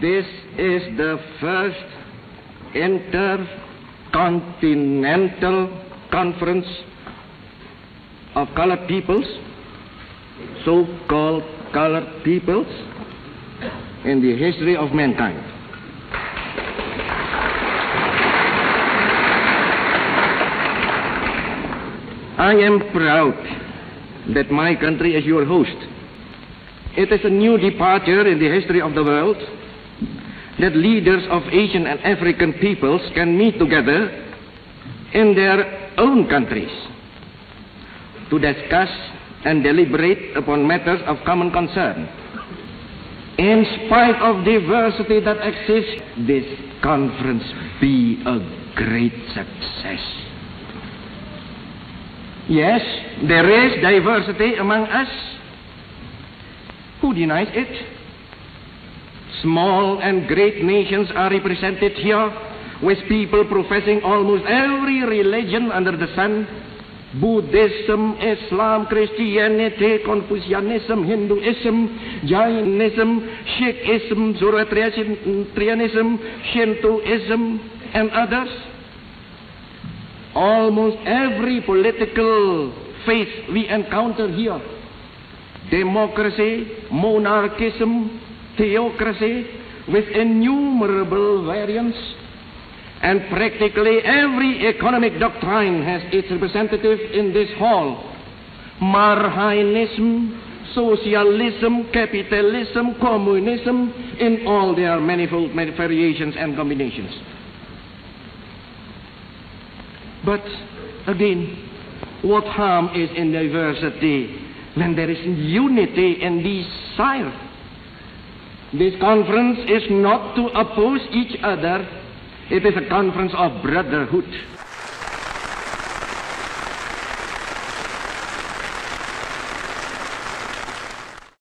This is the first intercontinental conference of colored peoples, so-called colored peoples, in the history of mankind. I am proud that my country is your host. It is a new departure in the history of the world that leaders of Asian and African peoples can meet together in their own countries to discuss and deliberate upon matters of common concern. In spite of diversity that exists, this conference be a great success. Yes, there is diversity among us. Who denies it? Small and great nations are represented here, with people professing almost every religion under the sun: Buddhism, Islam, Christianity, Confucianism, Hinduism, Jainism, Sikhism, Zoroastrianism, Shintoism, and others. Almost every political faith we encounter here: democracy, monarchism, theocracy, with innumerable variants, and practically every economic doctrine has its representative in this hall: Marxism, socialism, capitalism, communism, in all their manifold variations and combinations. But again, what harm is in diversity when there is unity in desire? This conference is not to oppose each other. It is a conference of brotherhood.